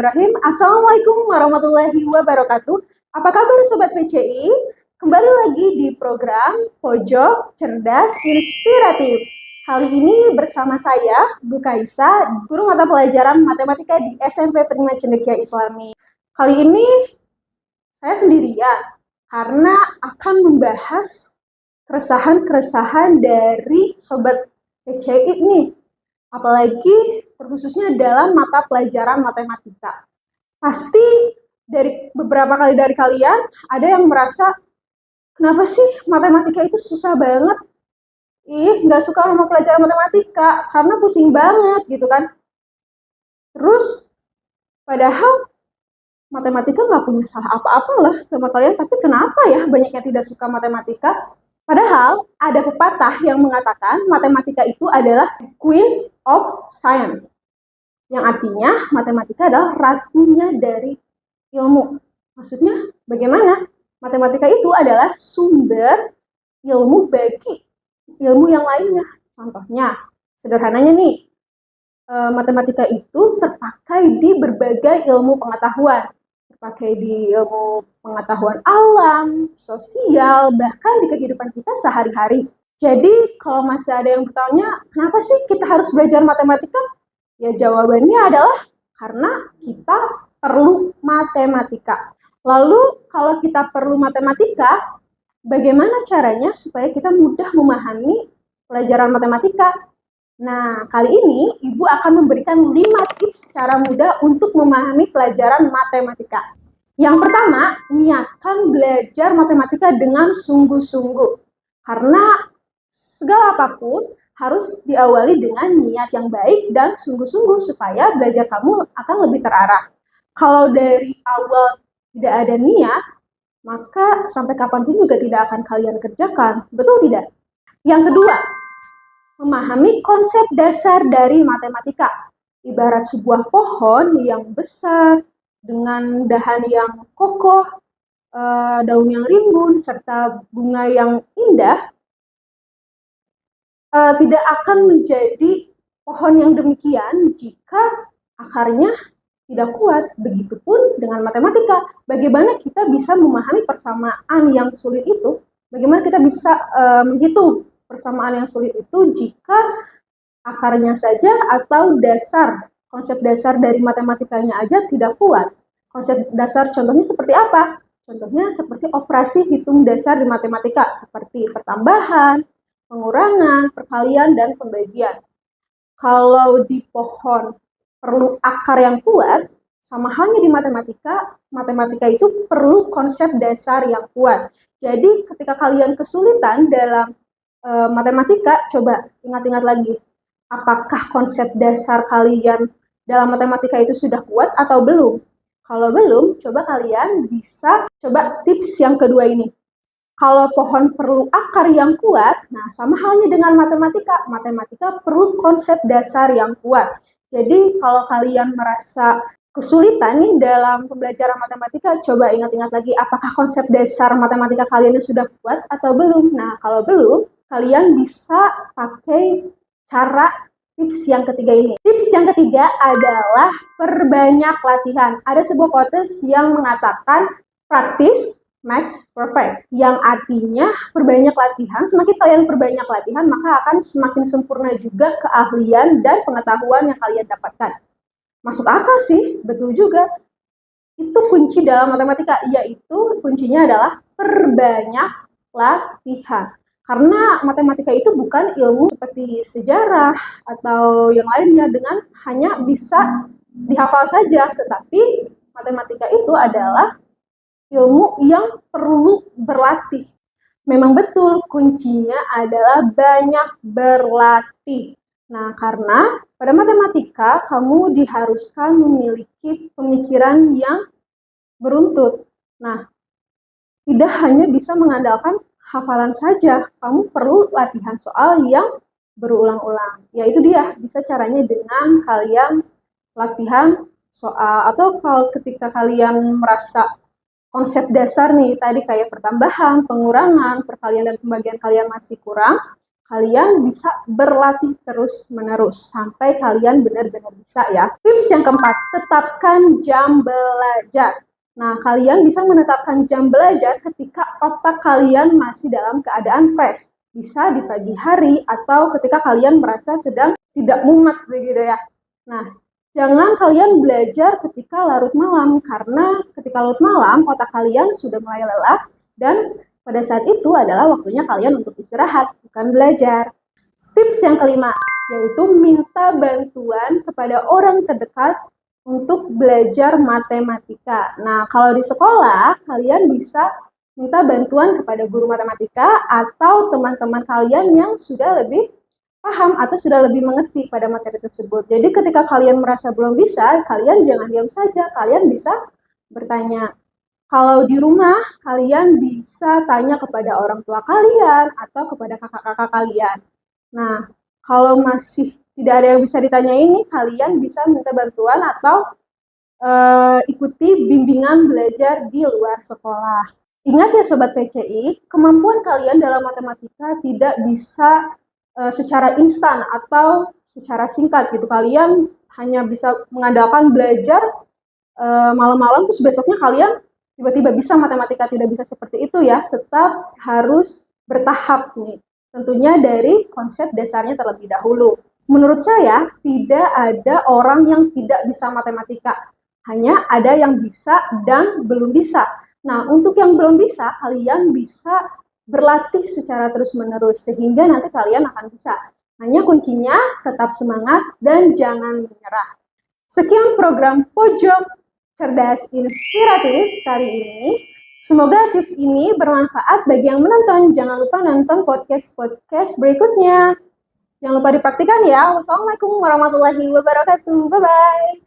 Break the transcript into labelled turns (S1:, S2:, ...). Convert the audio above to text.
S1: Bismillahirrahmanirrahim. Assalamualaikum warahmatullahi wabarakatuh. Apa kabar Sobat PCI? Kembali lagi di program Pojok Cerdas Inspiratif. Kali ini bersama saya, Bu Kaisa, guru mata pelajaran matematika di SMP Prima Cendekia Islami. Kali ini saya sendirian karena akan membahas keresahan-keresahan dari Sobat PCI nih. Apalagi terkhususnya dalam mata pelajaran matematika. Pasti dari beberapa kali dari kalian ada yang merasa, kenapa sih matematika itu susah banget? Nggak suka sama pelajaran matematika karena pusing banget gitu kan. Terus padahal matematika nggak punya salah apa-apa lah sama kalian, tapi kenapa ya banyak yang tidak suka matematika? Padahal ada pepatah yang mengatakan matematika itu adalah queen of science, yang artinya matematika adalah ratunya dari ilmu. Maksudnya bagaimana? Matematika itu adalah sumber ilmu bagi ilmu yang lainnya. Contohnya, sederhananya nih, matematika itu terpakai di berbagai ilmu pengetahuan. Terpakai di ilmu pengetahuan alam, sosial, bahkan di kehidupan kita sehari-hari. Jadi kalau masih ada yang bertanya, kenapa sih kita harus belajar matematika? Ya jawabannya adalah karena kita perlu matematika. Lalu kalau kita perlu matematika, bagaimana caranya supaya kita mudah memahami pelajaran matematika? Nah, kali ini Ibu akan memberikan 5 tips cara mudah untuk memahami pelajaran matematika. Yang pertama, niatkan belajar matematika dengan sungguh-sungguh. Karena segala apapun harus diawali dengan niat yang baik dan sungguh-sungguh supaya belajar kamu akan lebih terarah. Kalau dari awal tidak ada niat, maka sampai kapanpun juga tidak akan kalian kerjakan. Betul tidak? Yang kedua, memahami konsep dasar dari matematika. Ibarat sebuah pohon yang besar dengan dahan yang kokoh, daun yang rimbun, serta bunga yang indah, tidak akan menjadi pohon yang demikian jika akarnya tidak kuat. Begitupun dengan matematika. Bagaimana kita bisa memahami persamaan yang sulit itu? Bagaimana kita bisa menghitung persamaan yang sulit itu jika akarnya saja atau konsep dasar dari matematikanya aja tidak kuat? Konsep dasar contohnya seperti apa? Contohnya seperti operasi hitung dasar di matematika, seperti pertambahan, pengurangan, perkalian, dan pembagian. Kalau di pohon perlu akar yang kuat, sama halnya di matematika itu perlu konsep dasar yang kuat. Jadi ketika kalian kesulitan dalam matematika, coba ingat-ingat lagi, apakah konsep dasar kalian dalam matematika itu sudah kuat atau belum? Kalau belum, coba kalian bisa coba tips yang kedua ini. Kalau pohon perlu akar yang kuat, nah sama halnya dengan matematika perlu konsep dasar yang kuat. Jadi kalau kalian merasa kesulitan nih dalam pembelajaran matematika, coba ingat-ingat lagi apakah konsep dasar matematika kalian sudah kuat atau belum. Nah kalau belum, kalian bisa pakai cara tips yang ketiga ini. Tips yang ketiga adalah perbanyak latihan. Ada sebuah quotes yang mengatakan practice makes perfect, yang artinya perbanyak latihan. Semakin kalian perbanyak latihan, maka akan semakin sempurna juga keahlian dan pengetahuan yang kalian dapatkan. Masuk akal sih, betul juga. Itu kunci dalam matematika, yaitu kuncinya adalah perbanyak latihan. Karena matematika itu bukan ilmu seperti sejarah atau yang lainnya dengan hanya bisa dihafal saja, tetapi matematika itu adalah ilmu yang perlu berlatih. Memang betul kuncinya adalah banyak berlatih. Nah, karena pada matematika kamu diharuskan memiliki pemikiran yang beruntut. Nah, tidak hanya bisa mengandalkan hafalan saja, kamu perlu latihan soal yang berulang-ulang. Yaitu dia, bisa caranya dengan kalian latihan soal, atau kalau ketika kalian merasa konsep dasar nih tadi kayak pertambahan, pengurangan, perkalian dan pembagian kalian masih kurang, kalian bisa berlatih terus-menerus sampai kalian benar-benar bisa ya. Tips yang keempat, tetapkan jam belajar. Nah, kalian bisa menetapkan jam belajar ketika otak kalian masih dalam keadaan fresh. Bisa di pagi hari atau ketika kalian merasa sedang tidak mumet begitu ya. Nah, jangan kalian belajar ketika larut malam, karena ketika larut malam otak kalian sudah mulai lelah dan pada saat itu adalah waktunya kalian untuk istirahat, bukan belajar. Tips yang kelima, yaitu minta bantuan kepada orang terdekat untuk belajar matematika. Nah, kalau di sekolah, kalian bisa minta bantuan kepada guru matematika atau teman-teman kalian yang sudah lebih paham atau sudah lebih mengerti pada materi tersebut. Jadi ketika kalian merasa belum bisa, kalian jangan diam saja, kalian bisa bertanya. Kalau di rumah, kalian bisa tanya kepada orang tua kalian atau kepada kakak-kakak kalian. Nah, kalau masih tidak ada yang bisa ditanyain nih, kalian bisa minta bantuan atau ikuti bimbingan belajar di luar sekolah. Ingat ya Sobat PCI, kemampuan kalian dalam matematika tidak bisa secara instan atau secara singkat gitu. Kalian hanya bisa mengandalkan belajar malam-malam terus besoknya kalian tiba-tiba bisa matematika, tidak bisa seperti itu ya. Tetap harus bertahap nih. Tentunya dari konsep dasarnya terlebih dahulu. Menurut saya, tidak ada orang yang tidak bisa matematika. Hanya ada yang bisa dan belum bisa. Nah, untuk yang belum bisa, kalian bisa berlatih secara terus-menerus sehingga nanti kalian akan bisa. Hanya kuncinya tetap semangat dan jangan menyerah. Sekian program Pojok Cerdas Inspiratif kali ini. Semoga tips ini bermanfaat bagi yang menonton. Jangan lupa nonton podcast-podcast berikutnya. Jangan lupa dipraktikan ya. Wassalamualaikum warahmatullahi wabarakatuh. Bye-bye.